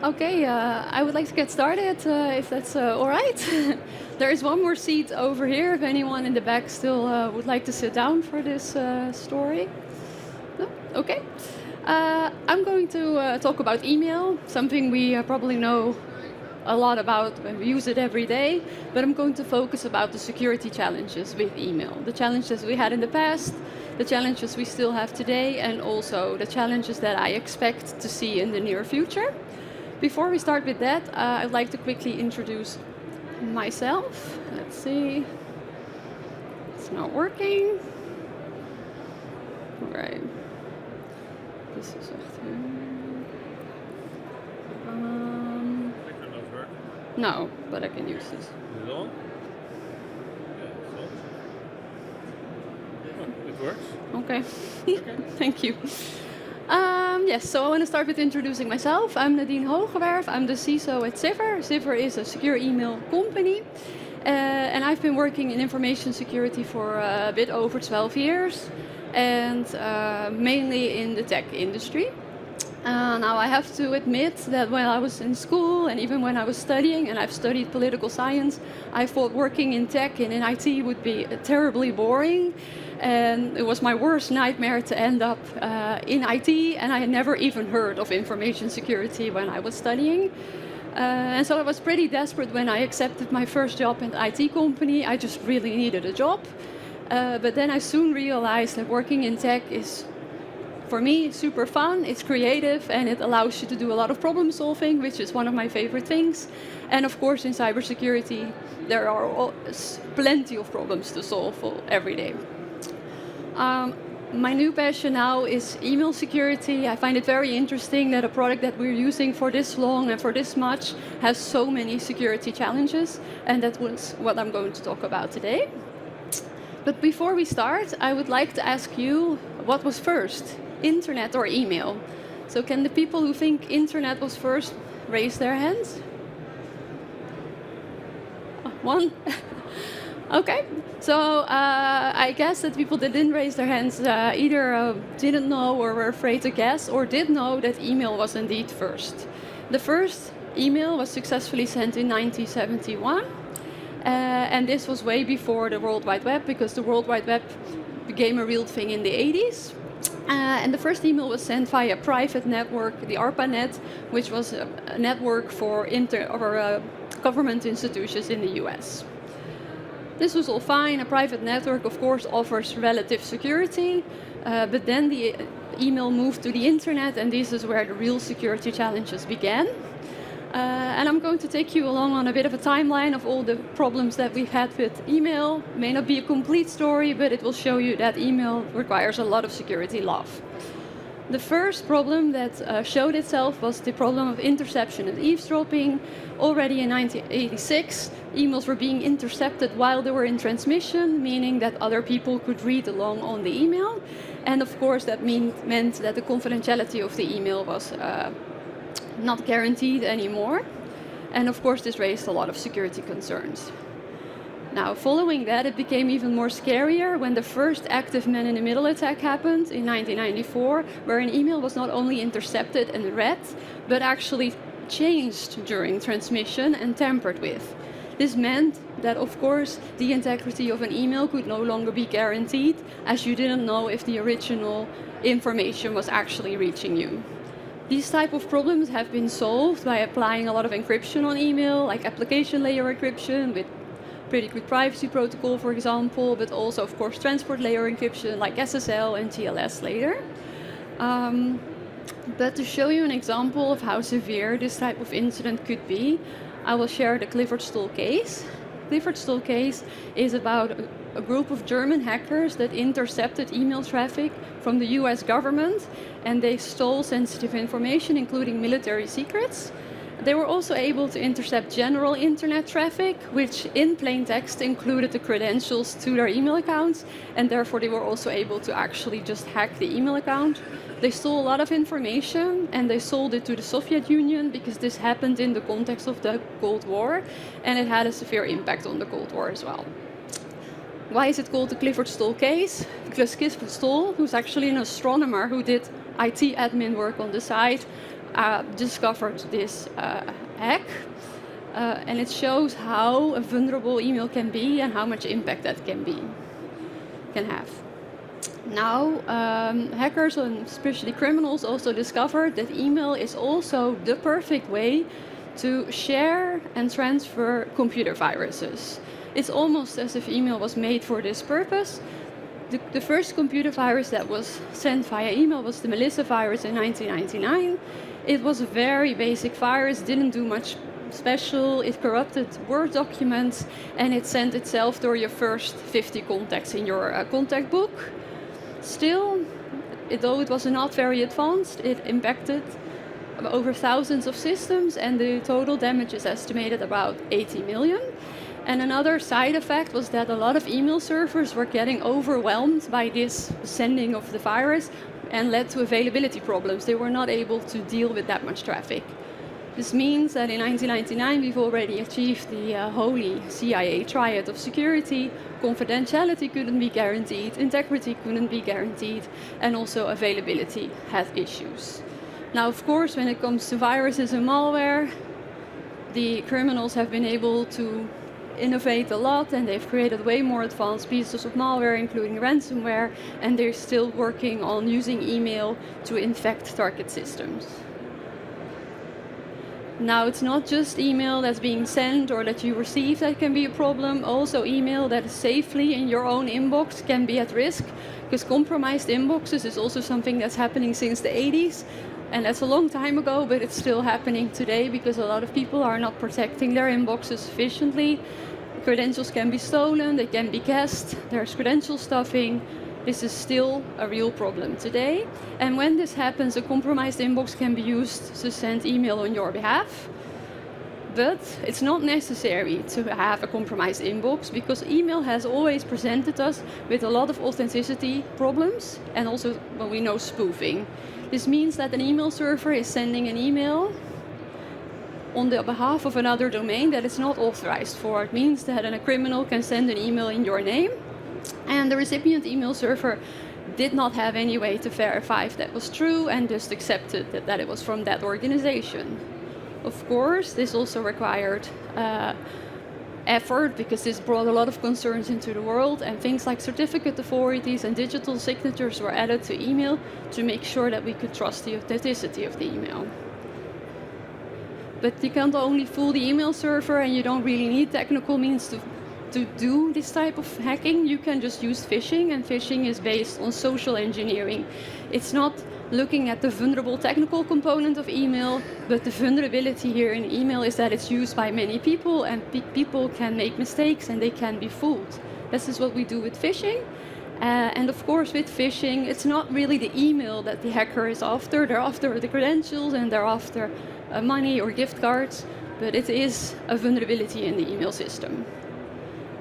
Okay, I would like to get started, if that's all right. There is one more seat over here if anyone in the back still would like to sit down for this story. No? Okay. I'm going to talk about email, something we probably know a lot about when we use it every day, but I'm going to focus about the security challenges with email, the challenges we had in the past, the challenges we still have today, and also the challenges that I expect to see in the near future. Before we start with that, I'd like to quickly introduce myself. Let's see. It's not working. All right. This is no, but I can use this. Is it on? Yeah, it's on. Oh, it works. Okay. Okay. Thank you. Yes, so I want to start with introducing myself. I'm Nadine Hogewerf. I'm the CISO at Cyber. Cyber is a secure email company. And I've been working in information security for a bit over 12 years, and mainly in the tech industry. Now I have to admit that when I was in school and even when I was studying, and I've studied political science, I thought working in tech and in IT would be terribly boring. And it was my worst nightmare to end up in IT, and I had never even heard of information security when I was studying. And so I was pretty desperate when I accepted my first job in an IT company. I just really needed a job. But then I soon realized that working in tech is, for me, super fun. It's creative and it allows you to do a lot of problem solving, which is one of my favorite things. And of course, in cybersecurity, there are plenty of problems to solve every day. My new passion now is email security. I find it very interesting that a product that we're using for this long and for this much has so many security challenges, and that was what I'm going to talk about today. But before we start, I would like to ask you, what was first, internet or email? So can the people who think internet was first raise their hands? One? Okay, so I guess that people that didn't raise their hands either didn't know or were afraid to guess, or did know that email was indeed first. The first email was successfully sent in 1971, and this was way before the World Wide Web, because the World Wide Web became a real thing in the 80s. And the first email was sent via a private network, the ARPANET, which was a network for government institutions in the US. This was all fine. A private network, of course, offers relative security, but then the email moved to the internet, and this is where the real security challenges began. And I'm going to take you along on a bit of a timeline of all the problems that we've had with email. It may not be a complete story, but it will show you that email requires a lot of security love. The first problem that showed itself was the problem of interception and eavesdropping. Already in 1986, emails were being intercepted while they were in transmission, meaning that other people could read along on the email. And of course, that meant that the confidentiality of the email was not guaranteed anymore. And of course, this raised a lot of security concerns. Now, following that, it became even more scarier when the first active man-in-the-middle attack happened in 1994, where an email was not only intercepted and read, but actually changed during transmission and tampered with. This meant that, of course, the integrity of an email could no longer be guaranteed, as you didn't know if the original information was actually reaching you. These type of problems have been solved by applying a lot of encryption on email, like application layer encryption with pretty good privacy protocol, for example, but also, of course, transport layer encryption like SSL and TLS later. But to show you an example of how severe this type of incident could be, I will share the Clifford Stoll case. Clifford Stoll case is about a group of German hackers that intercepted email traffic from the US government, and they stole sensitive information, including military secrets. They were also able to intercept general internet traffic, which in plain text included the credentials to their email accounts, and therefore they were also able to actually just hack the email account. They stole a lot of information and they sold it to the Soviet Union, because this happened in the context of the Cold War, and it had a severe impact on the Cold War as well. Why is it called the Clifford Stoll case? Because Clifford Stoll, who's actually an astronomer who did IT admin work on the side, discovered this hack. And it shows how a vulnerable email can be and how much impact that can have. Now, hackers and especially criminals also discovered that email is also the perfect way to share and transfer computer viruses. It's almost as if email was made for this purpose. The first computer virus that was sent via email was the Melissa virus in 1999. It was a very basic virus, didn't do much special. It corrupted Word documents, and it sent itself to your first 50 contacts in your contact book. Still, though it was not very advanced, it impacted over thousands of systems, and the total damage is estimated about 80 million. And another side effect was that a lot of email servers were getting overwhelmed by this sending of the virus and led to availability problems. They were not able to deal with that much traffic. This means that in 1999 we've already achieved the holy CIA triad of security. Confidentiality couldn't be guaranteed, integrity couldn't be guaranteed, and also availability had issues. Now, of course, when it comes to viruses and malware, the criminals have been able to innovate a lot, and they've created way more advanced pieces of malware, including ransomware, and they're still working on using email to infect target systems. Now, it's not just email that's being sent or that you receive that can be a problem. Also, email that is safely in your own inbox can be at risk, because compromised inboxes is also something that's happening since the 80s. And that's a long time ago, but it's still happening today because a lot of people are not protecting their inboxes sufficiently. Credentials can be stolen, they can be guessed, there's credential stuffing. This is still a real problem today. And when this happens, a compromised inbox can be used to send email on your behalf. But it's not necessary to have a compromised inbox, because email has always presented us with a lot of authenticity problems and also, well, we know, spoofing. This means that an email server is sending an email on the behalf of another domain that it's not authorized for. It means that a criminal can send an email in your name, and the recipient email server did not have any way to verify if that was true and just accepted that it was from that organization. Of course, this also required effort, because this brought a lot of concerns into the world, and things like certificate authorities and digital signatures were added to email to make sure that we could trust the authenticity of the email. But you can't only fool the email server, and you don't really need technical means to do this type of hacking. You can just use phishing, and phishing is based on social engineering. It's not looking at the vulnerable technical component of email, but the vulnerability here in email is that it's used by many people, and people can make mistakes and they can be fooled. This is what we do with phishing. And of course, with phishing, it's not really the email that the hacker is after. They're after the credentials, and they're after money or gift cards, but it is a vulnerability in the email system.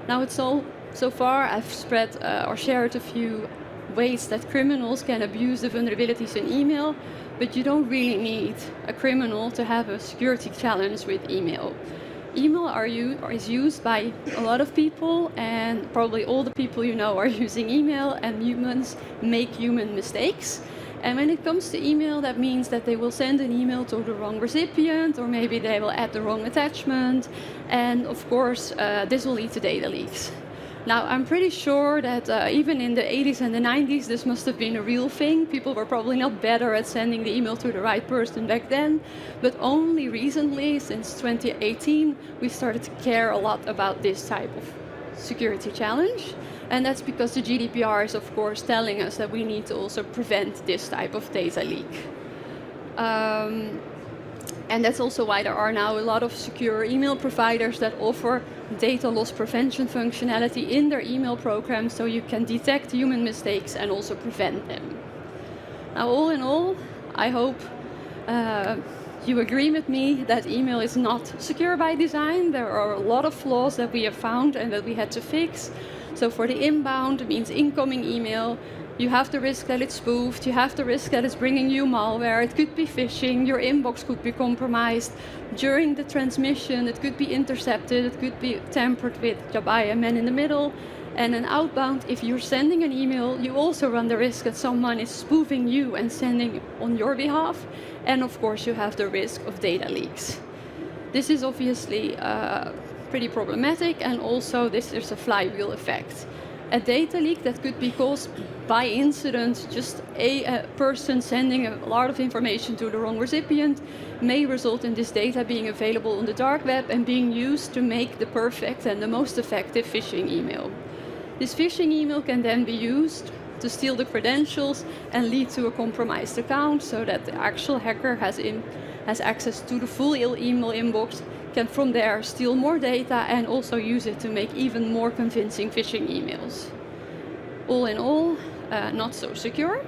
Now, so far I've spread or shared a few ways that criminals can abuse the vulnerabilities in email, but you don't really need a criminal to have a security challenge with email. Email is used by a lot of people, and probably all the people you know are using email, and humans make human mistakes. And when it comes to email, that means that they will send an email to the wrong recipient, or maybe they will add the wrong attachment. And of course, this will lead to data leaks. Now, I'm pretty sure that even in the 80s and the 90s, this must have been a real thing. People were probably not better at sending the email to the right person back then. But only recently, since 2018, we started to care a lot about this type of security challenge. And that's because the GDPR is, of course, telling us that we need to also prevent this type of data leak. And that's also why there are now a lot of secure email providers that offer data loss prevention functionality in their email program, so you can detect human mistakes and also prevent them. Now, all in all, I hope you agree with me that email is not secure by design. There are a lot of flaws that we have found and that we had to fix. So for the inbound, it means incoming email. You have the risk that it's spoofed, you have the risk that it's bringing you malware, it could be phishing, your inbox could be compromised. During the transmission, it could be intercepted, it could be tampered with by a man in the middle. And an outbound, if you're sending an email, you also run the risk that someone is spoofing you and sending on your behalf. And of course, you have the risk of data leaks. This is obviously pretty problematic, and also there's a flywheel effect. A data leak that could be caused by incident, just a person sending a lot of information to the wrong recipient, may result in this data being available on the dark web and being used to make the perfect and the most effective phishing email. This phishing email can then be used to steal the credentials and lead to a compromised account, so that the actual hacker has access to the full email inbox, can from there steal more data and also use it to make even more convincing phishing emails. All in all, not so secure.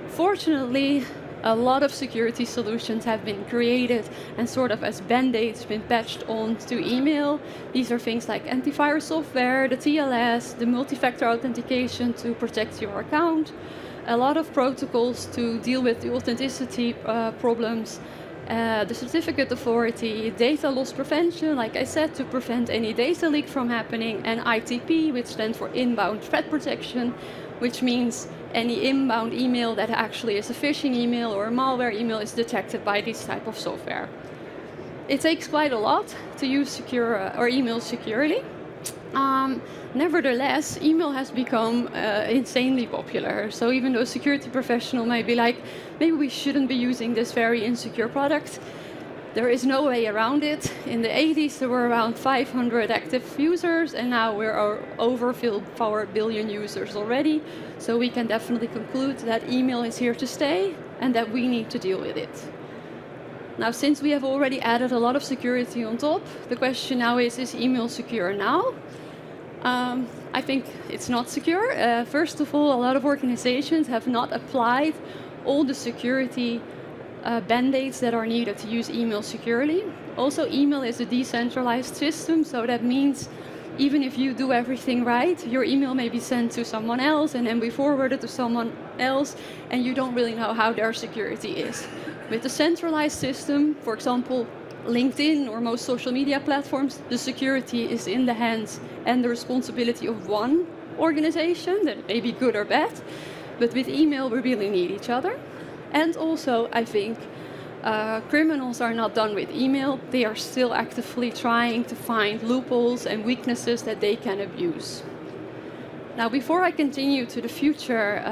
Fortunately, a lot of security solutions have been created and sort of as band-aids been patched on to email. These are things like antivirus software, the TLS, the multi-factor authentication to protect your account, a lot of protocols to deal with the authenticity problems, the certificate authority, data loss prevention, like I said, to prevent any data leak from happening, and ITP, which stands for inbound threat protection, which means any inbound email that actually is a phishing email or a malware email is detected by this type of software. It takes quite a lot to use secure or email securely. Nevertheless, email has become insanely popular. So even though a security professional may be like, maybe we shouldn't be using this very insecure product, there is no way around it. In the 80s, there were around 500 active users, and now we're over 4 billion users already. So we can definitely conclude that email is here to stay and that we need to deal with it. Now, since we have already added a lot of security on top, the question now is email secure now? I think it's not secure. First of all, a lot of organizations have not applied all the security band-aids that are needed to use email securely. Also, email is a decentralized system, so that means even if you do everything right, your email may be sent to someone else and then be forwarded to someone else, and you don't really know how their security is. With a centralized system, for example, LinkedIn or most social media platforms, the security is in the hands and the responsibility of one organization. That may be good or bad, but with email we really need each other. And also, I think criminals are not done with email. They are still actively trying to find loopholes and weaknesses that they can abuse. Now, before I continue to the future,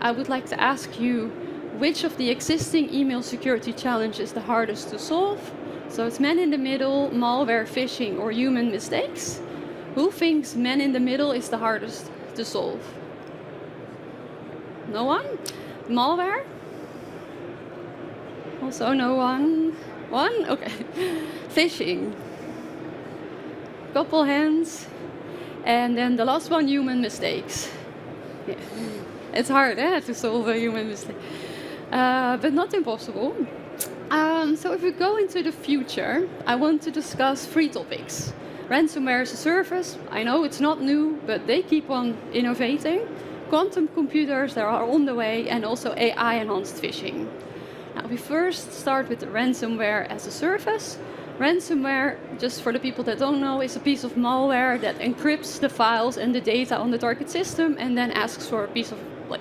I would like to ask you, which of the existing email security challenges is the hardest to solve? So it's man in the middle, malware, phishing, or human mistakes. Who thinks man in the middle is the hardest to solve? No one? Malware? Also no one? One? Okay. Phishing. Couple hands. And then the last one, human mistakes. Yeah. It's hard to solve a human mistake. But not impossible. So if we go into the future, I want to discuss 3 topics. Ransomware as a service, I know it's not new, but they keep on innovating. Quantum computers that are on the way, and also AI-enhanced phishing. Now, we first start with the ransomware as a service. Ransomware, just for the people that don't know, is a piece of malware that encrypts the files and the data on the target system and then asks for a piece of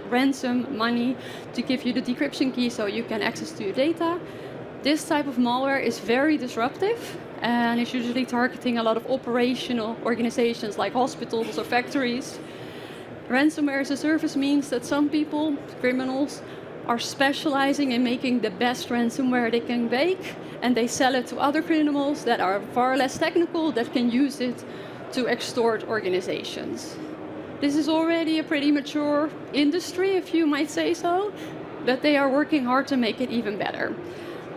ransom money to give you the decryption key so you can access to your data. This type of malware is very disruptive and is usually targeting a lot of operational organizations like hospitals or factories. Ransomware as a service means that some people, criminals, are specializing in making the best ransomware they can make, and they sell it to other criminals that are far less technical that can use it to extort organizations. This is already a pretty mature industry, if you might say so, but they are working hard to make it even better.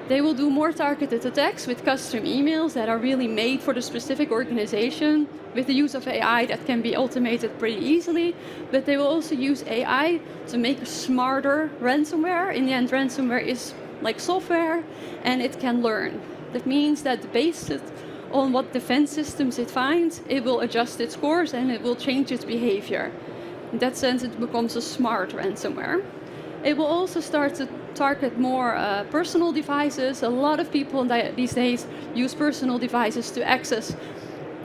They will do more targeted attacks with custom emails that are really made for the specific organization, with the use of AI that can be automated pretty easily, but they will also use AI to make a smarter ransomware. In the end, ransomware is like software, and it can learn. That means that based on what defense systems it finds, it will adjust its course and it will change its behavior. In that sense, it becomes a smart ransomware. It will also start to target more personal devices. A lot of people these days use personal devices to access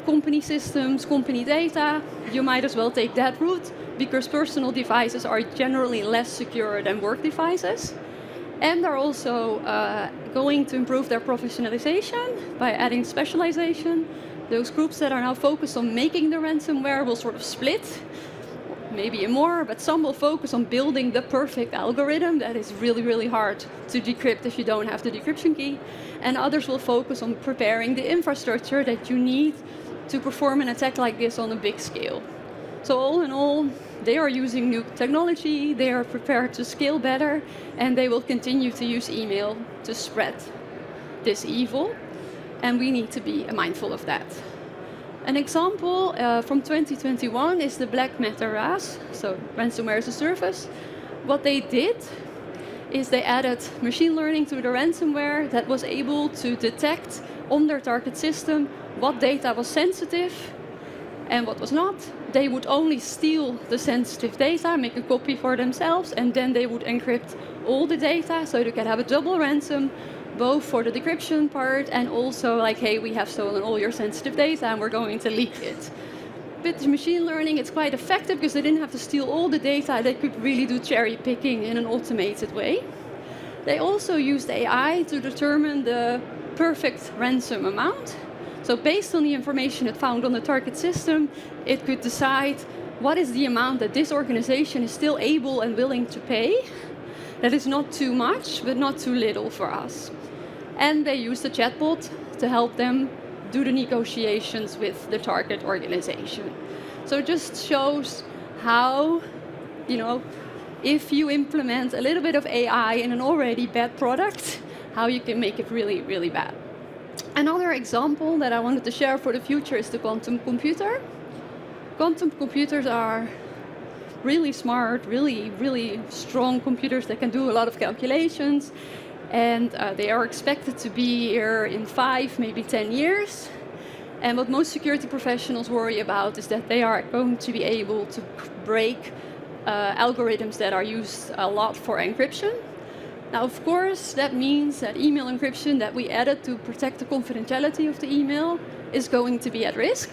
company systems, company data, you might as well take that route because personal devices are generally less secure than work devices. And they're also going to improve their professionalization by adding specialization. Those groups that are now focused on making the ransomware will sort of split, maybe more, but some will focus on building the perfect algorithm that is really, really hard to decrypt if you don't have the decryption key. And others will focus on preparing the infrastructure that you need to perform an attack like this on a big scale. So all in all, they are using new technology, they are prepared to scale better, and they will continue to use email to spread this evil. And we need to be mindful of that. An example from 2021 is the Black Matter RAS, so ransomware as a service. What they did is they added machine learning to the ransomware that was able to detect on their target system what data was sensitive and what was not. They would only steal the sensitive data, make a copy for themselves, and then they would encrypt all the data so they could have a double ransom, both for the decryption part and also like, hey, we have stolen all your sensitive data and we're going to leak it. With machine learning, it's quite effective because they didn't have to steal all the data. They could really do cherry picking in an automated way. They also used AI to determine the perfect ransom amount. So based on the information it found on the target system, it could decide what is the amount that this organization is still able and willing to pay. That is not too much, but not too little for us. And they used a chatbot to help them do the negotiations with the target organization. So it just shows how, if you implement a little bit of AI in an already bad product, how you can make it really, really bad. Another example that I wanted to share for the future is the quantum computer. Quantum computers are really smart, really, really strong computers that can do a lot of calculations. And they are expected to be here in 5, maybe 10 years. And what most security professionals worry about is that they are going to be able to break algorithms that are used a lot for encryption. Now, of course, that means that email encryption that we added to protect the confidentiality of the email is going to be at risk.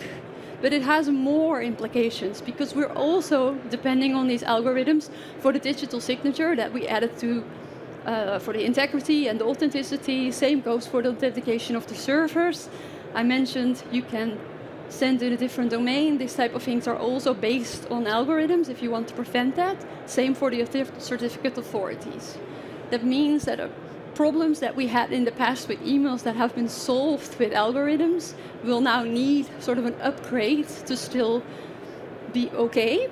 But it has more implications because we're also depending on these algorithms for the digital signature that we added to for the integrity and the authenticity. Same goes for the authentication of the servers. I mentioned you can send in a different domain. These type of things are also based on algorithms if you want to prevent that. Same for the certificate authorities. That means that problems that we had in the past with emails that have been solved with algorithms will now need sort of an upgrade to still be okay.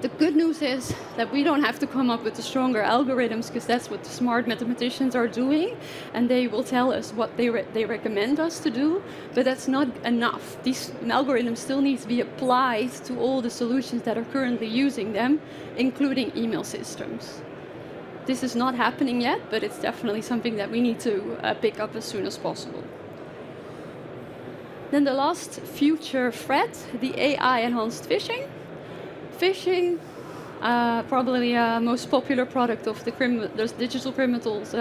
The good news is that we don't have to come up with the stronger algorithms because that's what the smart mathematicians are doing, and they will tell us what they recommend us to do, but that's not enough. These algorithms still need to be applied to all the solutions that are currently using them, including email systems. This is not happening yet, but it's definitely something that we need to pick up as soon as possible. Then the last future threat, the AI-enhanced phishing. Phishing, probably most popular product of those digital criminals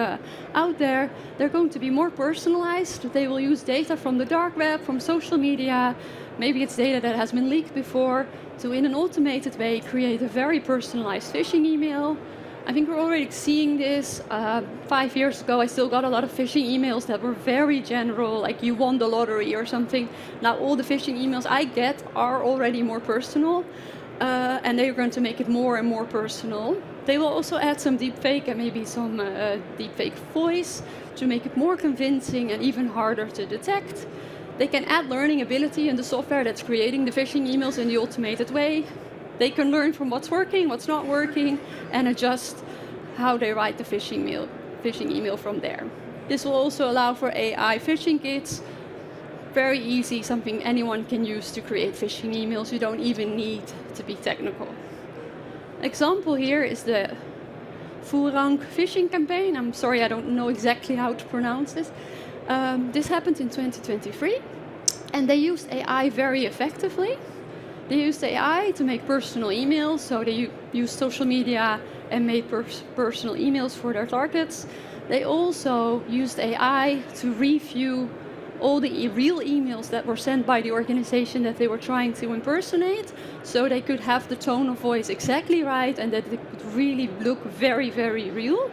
out there. They're going to be more personalized. They will use data from the dark web, from social media. Maybe it's data that has been leaked before, to in an automated way create a very personalized phishing email. I think we're already seeing this. 5 years ago, I still got a lot of phishing emails that were very general, like you won the lottery or something. Now all the phishing emails I get are already more personal. And they're going to make it more and more personal. They will also add some deepfake and maybe some deepfake voice to make it more convincing and even harder to detect. They can add learning ability in the software that's creating the phishing emails in the automated way. They can learn from what's working, what's not working, and adjust how they write the phishing email from there. This will also allow for AI phishing kits. Very easy, something anyone can use to create phishing emails. You don't even need to be technical. Example here is the Voorrang phishing campaign. I'm sorry, I don't know exactly how to pronounce this. This happened in 2023, and they used AI very effectively. They used AI to make personal emails, so they used social media and made personal emails for their targets. They also used AI to review all the real emails that were sent by the organization that they were trying to impersonate, so they could have the tone of voice exactly right and that it could really look very, very real.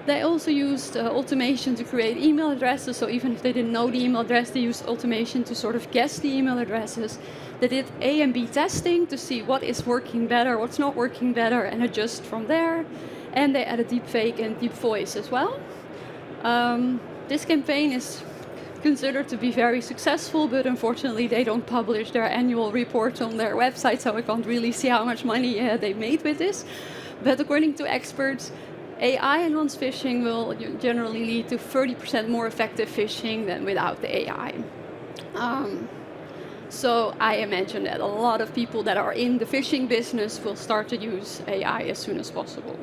They also used automation to create email addresses, so even if they didn't know the email address, they used automation to sort of guess the email addresses. They did A and B testing to see what is working better, what's not working better, and adjust from there. And they added deepfake and deep voice as well. This campaign is considered to be very successful, but unfortunately they don't publish their annual report on their website, so I can't really see how much money they made with this. But according to experts, AI-enhanced phishing will generally lead to 30% more effective phishing than without the AI. So I imagine that a lot of people that are in the phishing business will start to use AI as soon as possible.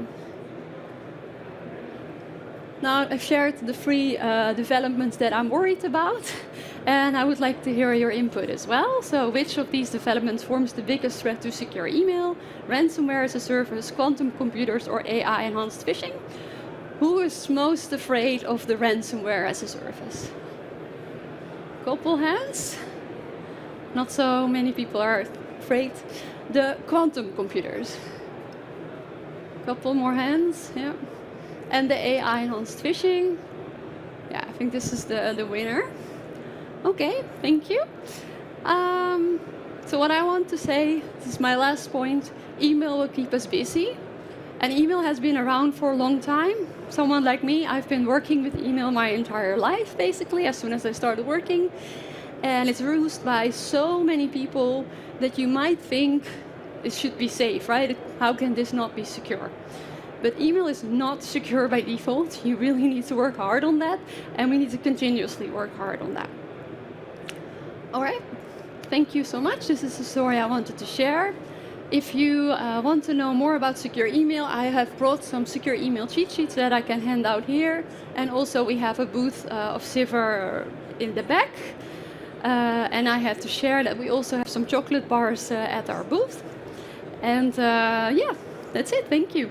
Now, I've shared the three developments that I'm worried about, and I would like to hear your input as well. So which of these developments forms the biggest threat to secure email, ransomware as a service, quantum computers, or AI-enhanced phishing? Who is most afraid of the ransomware as a service? Couple hands. Not so many people are afraid. The quantum computers. Couple more hands, yeah. And the AI-enhanced phishing. Yeah, I think this is the winner. Okay, thank you. So what I want to say, this is my last point, email will keep us busy. And email has been around for a long time. Someone like me, I've been working with email my entire life, basically, as soon as I started working. And it's used by so many people that you might think it should be safe, right? How can this not be secure? But email is not secure by default. You really need to work hard on that, and we need to continuously work hard on that. All right, thank you so much. This is the story I wanted to share. If you want to know more about secure email, I have brought some secure email cheat sheets that I can hand out here. And also we have a booth of Civer in the back. And I have to share that we also have some chocolate bars at our booth. And yeah, that's it. Thank you.